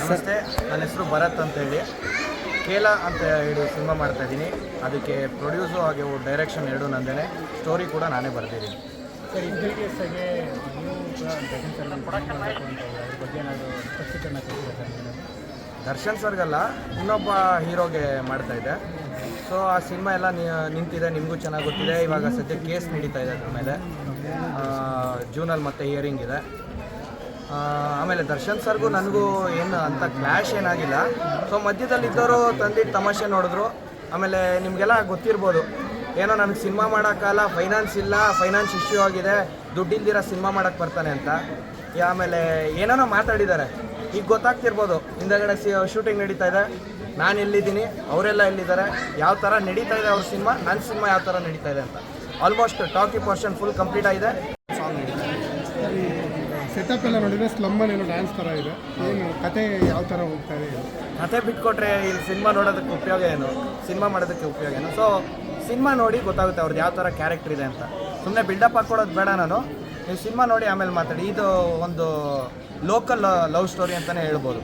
ನಮಸ್ತೆ, ನನ್ನ ಹೆಸರು ಭರತ್ ಅಂತೇಳಿ ಕೇಲ ಅಂತ ಹೇಳಿ ಸಿನಿಮಾ ಮಾಡ್ತಾಯಿದ್ದೀನಿ. ಅದಕ್ಕೆ ಪ್ರೊಡ್ಯೂಸು ಹಾಗೆ ಡೈರೆಕ್ಷನ್ ಎರಡು ನಂದೇ, ಸ್ಟೋರಿ ಕೂಡ ನಾನೇ ಬರ್ತಿದ್ದೀನಿ. ಸರ್, ಇಂಟೀರಿಯರ್ಸಾಗೆ ನೀವು ಕೂಡ ದರ್ಶನ್ ಮಾಡಬೇಕು ಅಂತ ಅದ್ರ ಬಗ್ಗೆ ಏನಾದರೂ ಸ್ಪಷ್ಟೀಕರಣ ಕೊಡ್ತೀರಾ ಸರ್? ದರ್ಶನ್ ಸರ್ಗಲ್ಲ, ಇನ್ನೊಬ್ಬ ಹೀರೋಗೆ ಮಾಡ್ತಾಯಿದ್ದೆ. ಸೊ ಆ ಸಿನಿಮಾ ಎಲ್ಲ ನಿಂತಿದೆ, ನಿಮಗೂ ಚೆನ್ನಾಗಿ ಗೊತ್ತಿದೆ. ಇವಾಗ ಸದ್ಯ ಕೇಸ್ ನಡೀತಾ ಇದೆ ಅದ್ರ ಮೇಲೆ, ಜೂನಲ್ಲಿ ಮತ್ತೆ ಹಿಯರಿಂಗ್ ಇದೆ. ಆಮೇಲೆ ದರ್ಶನ್ ಸರ್ಗೂ ನನಗೂ ಏನು ಅಂತ ಕ್ಲ್ಯಾಶ್ ಏನಾಗಿಲ್ಲ. ಸೊ ಮಧ್ಯದಲ್ಲಿದ್ದವರು ತಂದಿದ್ದು ತಮಾಷೆ ನೋಡಿದ್ರು. ಆಮೇಲೆ ನಿಮಗೆಲ್ಲ ಗೊತ್ತಿರ್ಬೋದು, ಏನೋ ನನಗೆ ಸಿನಿಮಾ ಮಾಡೋಕ್ಕಲ್ಲ, ಫೈನಾನ್ಸ್ ಇಲ್ಲ, ಫೈನಾನ್ಸ್ ಇಶ್ಯೂ ಆಗಿದೆ, ದುಡ್ಡಿಲ್ದಿರ ಸಿನಿಮಾ ಮಾಡೋಕ್ಕೆ ಬರ್ತಾನೆ ಅಂತ. ಆಮೇಲೆ ಏನೇನೋ ಮಾತಾಡಿದ್ದಾರೆ. ಈಗ ಗೊತ್ತಾಗ್ತಿರ್ಬೋದು, ಹಿಂದಗಡೆ ಶೂಟಿಂಗ್ ನಡೀತಾ ಇದೆ, ನಾನು ಎಲ್ಲಿದ್ದೀನಿ, ಅವರೆಲ್ಲ ಎಲ್ಲಿದ್ದಾರೆ, ಯಾವ ಥರ ನಡೀತಾ ಇದೆ ಅವ್ರ ಸಿನಿಮಾ, ನನ್ನ ಸಿನಿಮಾ ಯಾವ ಥರ ನಡೀತಾ ಇದೆ ಅಂತ. ಆಲ್ಮೋಸ್ಟ್ ಟಾಕಿ ಪೋರ್ಷನ್ ಫುಲ್ ಕಂಪ್ಲೀಟ್ ಆಗಿದೆ, ಸಾಂಗ್ ನಡೀತಾ ಇದೆ. ಸೆಟಪ್ ಎಲ್ಲ ನೋಡಿದರೆ ಸ್ಲಮ್ಮನೇನೋ ಡ್ಯಾನ್ಸ್ ಥರ ಇದೆ. ಏನು ಕತೆ ಯಾವ ಥರ ಹೋಗ್ತಾ ಇದೆ? ಕತೆ ಬಿಟ್ಕೊಟ್ರೆ ಇಲ್ಲಿ ಸಿನಿಮಾ ನೋಡೋದಕ್ಕೆ ಉಪಯೋಗ ಏನು, ಸಿನಿಮಾ ಮಾಡೋದಕ್ಕೆ ಉಪಯೋಗ ಏನು? ಸೊ ಸಿನಿಮಾ ನೋಡಿ ಗೊತ್ತಾಗುತ್ತೆ ಅವ್ರದ್ದು ಯಾವ ಥರ ಕ್ಯಾರೆಕ್ಟರ್ ಇದೆ ಅಂತ. ಸುಮ್ಮನೆ ಬಿಲ್ಡಪ್ ಹಾಕ್ಕೊಡೋದು ಬೇಡ. ನೀವು ಸಿನಿಮಾ ನೋಡಿ ಆಮೇಲೆ ಮಾತಾಡಿ. ಇದು ಒಂದು ಲೋಕಲ್ ಲವ್ ಸ್ಟೋರಿ ಅಂತಲೇ ಹೇಳ್ಬೋದು.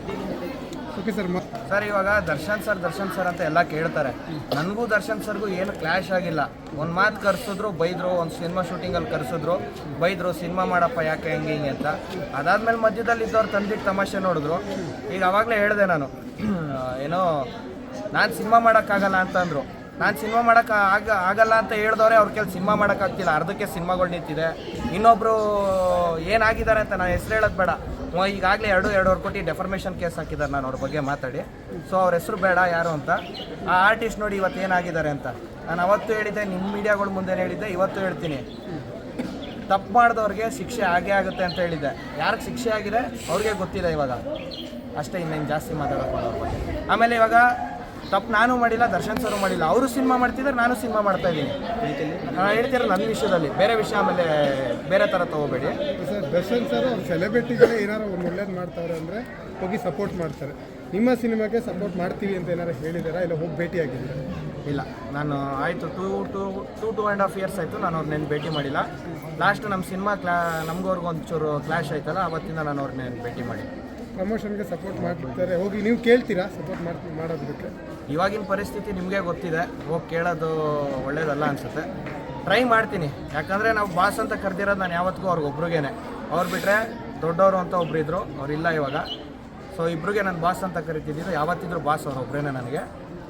Okay sir. ಸರ್, ಇವಾಗ ದರ್ಶನ್ ಸರ್ ಅಂತ ಎಲ್ಲ ಕೇಳ್ತಾರೆ. ನನಗೂ ದರ್ಶನ್ ಸರ್ಗೂ ಏನು ಕ್ಲ್ಯಾಶ್ ಆಗಿಲ್ಲ. ಒಂದು ಮಾತು ಕರೆಸಿದ್ರು, ಬೈದರು. ಒಂದು ಸಿನಿಮಾ ಶೂಟಿಂಗಲ್ಲಿ ಕರೆಸಿದ್ರು, ಬೈದರು, ಸಿನಿಮಾ ಮಾಡಪ್ಪ ಯಾಕೆ ಹಿಂಗೆ ಅಂತ. ಅದಾದಮೇಲೆ ಮಧ್ಯದಲ್ಲಿ ಇದ್ದವ್ರು ತಂದಿಟ್ಟು ತಮಾಷೆ ನೋಡಿದ್ರು. ಈಗ ಆವಾಗಲೇ ಹೇಳಿದೆ ನಾನು, ಏನೋ ನಾನು ಸಿನಿಮಾ ಮಾಡೋಕ್ಕಾಗಲ್ಲ ಅಂತಂದರು. ನಾನು ಸಿನಿಮಾ ಆಗಲ್ಲ ಅಂತ ಹೇಳಿದವ್ರೆ ಅವ್ರ ಕೆಲ ಸಿನಿಮಾ ಮಾಡೋಕ್ಕಾಗ್ತಿಲ್ಲ, ಅರ್ಧಕ್ಕೆ ಸಿನಿಮಾಗಳು ನಿಂತಿದೆ. ಇನ್ನೊಬ್ಬರು ಏನಾಗಿದ್ದಾರೆ ಅಂತ ನಾನು ಹೆಸರು ಹೇಳೋದು ಬೇಡ. ಈಗಾಗಲೇ 2.5 ಕೋಟಿ ಡೆಫರ್ಮೇಷನ್ ಕೇಸ್ ಹಾಕಿದ್ದಾರೆ ನಾನು ಅವ್ರ ಬಗ್ಗೆ ಮಾತಾಡಿ. ಸೊ ಅವ್ರ ಹೆಸರು ಬೇಡ ಯಾರು ಅಂತ. ಆ ಆರ್ಟಿಸ್ಟ್ ನೋಡಿ ಇವತ್ತು ಏನಾಗಿದ್ದಾರೆ ಅಂತ. ನಾನು ಅವತ್ತು ಹೇಳಿದ್ದೆ, ನಿಮ್ಮ ಮೀಡಿಯಾಗಳ ಮುಂದೆ ಹೇಳಿದ್ದೆ, ಇವತ್ತು ಹೇಳ್ತೀನಿ, ತಪ್ಪು ಮಾಡಿದವ್ರಿಗೆ ಶಿಕ್ಷೆ ಆಗೇ ಆಗುತ್ತೆ ಅಂತ ಹೇಳಿದ್ದೆ. ಯಾರಿಗೆ ಶಿಕ್ಷೆ ಆಗಿದೆ ಅವ್ರಿಗೆ ಗೊತ್ತಿದೆ ಇವಾಗ, ಅಷ್ಟೇ. ಇನ್ನೇನು ಜಾಸ್ತಿ ಮಾತಾಡೋದು ಅವ್ರ ಬಗ್ಗೆ. ಆಮೇಲೆ ಇವಾಗ ತಪ್ಪು ನಾನು ಮಾಡಿಲ್ಲ, ದರ್ಶನ್ ಸರು ಮಾಡಿಲ್ಲ. ಅವರು ಸಿನಿಮಾ ಮಾಡ್ತಿದ್ದಾರೆ, ನಾನು ಸಿನಿಮಾ ಮಾಡ್ತಾಯಿದ್ದೀನಿ. ಹೇಳ್ತಿರೋ ನನ್ನ ವಿಷಯದಲ್ಲಿ, ಬೇರೆ ವಿಷಯ ಆಮೇಲೆ ಬೇರೆ ಥರ ತೊಗೋಬೇಡಿ. ಸರ್, ದರ್ಶನ್ ಸರ್ ಅವ್ರು ಸೆಲೆಬ್ರಿಟಿಗಳೇ ಏನಾರು ಒಂದು ಒಳ್ಳೇದು ಮಾಡ್ತಾವ್ರೆ ಅಂದರೆ ಹೋಗಿ ಸಪೋರ್ಟ್ ಮಾಡ್ತಾರೆ. ನಿಮ್ಮ ಸಿನಿಮಾಗೆ ಸಪೋರ್ಟ್ ಮಾಡ್ತೀವಿ ಅಂತ ಏನಾರು ಹೇಳಿದಾರಾ, ಇಲ್ಲ ಹೋಗಿ ಭೇಟಿ ಆಗಿದ್ದೀರಾ? ಇಲ್ಲ, ನಾನು ಆಯಿತು 2.5 ಇಯರ್ಸ್ ಆಯಿತು ನಾನು ಅವ್ರನ್ನೇನು ಭೇಟಿ ಮಾಡಿಲ್ಲ. ಲಾಸ್ಟ್ ನಮ್ಮ ಸಿನಿಮಾ ನಮಗವ್ರಿಗೆ ಒಂಚೂರು ಕ್ಲಾಶ್ ಆಯ್ತಲ್ಲ, ಅವತ್ತಿಂದ ನಾನು ಅವ್ರನ್ನೇನು ಭೇಟಿ ಮಾಡಿ. ಪ್ರಮೋಷನ್ಗೆ ಸಪೋರ್ಟ್ ಮಾಡ್ತಾರೆ, ಹೋಗಿ ನೀವು ಕೇಳ್ತೀರಾ ಸಪೋರ್ಟ್ ಮಾಡೋದಕ್ಕೆ? ಇವಾಗಿನ ಪರಿಸ್ಥಿತಿ ನಿಮಗೆ ಗೊತ್ತಿದೆ, ಹೋಗಿ ಕೇಳೋದು ಒಳ್ಳೇದಲ್ಲ ಅನಿಸುತ್ತೆ. ಟ್ರೈ ಮಾಡ್ತೀನಿ, ಯಾಕಂದರೆ ನಾವು ಬಾಸ್ ಅಂತ ಕರೆದಿರೋದು ನಾನು ಯಾವತ್ತಿಗೂ ಅವ್ರಿಗೊಬ್ರಿಗೇನೆ. ಅವ್ರು ಬಿಟ್ಟರೆ ದೊಡ್ಡವರು ಅಂತ ಒಬ್ರು ಇದ್ದರು, ಅವರಿಲ್ಲ ಇವಾಗ. ಸೊ ಇಬ್ರಿಗೆ ನಾನು ಬಾಸ್ ಅಂತ ಕರಿತಿದ್ದು, ಯಾವತ್ತಿದ್ರು ಬಾಸ್ ಅವರೊಬ್ಬರೇನೆ ನನಗೆ.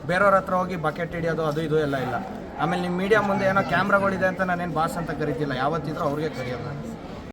ಬೇರೆಯವ್ರ ಹತ್ರ ಹೋಗಿ ಬಕೆಟ್ ಹಿಡಿಯೋದು ಅದು ಇದು ಎಲ್ಲ ಇಲ್ಲ. ಆಮೇಲೆ ನಿಮ್ಮ ಮೀಡಿಯಾ ಮುಂದೆ ಏನೋ ಕ್ಯಾಮ್ರಾಗಳಿದೆ ಅಂತ ನಾನೇನು ಬಾಸ್ ಅಂತ ಕರಿತಿಲ್ಲ, ಯಾವತ್ತಿದ್ರು ಅವ್ರಿಗೆ ಕರೆಯೋದು.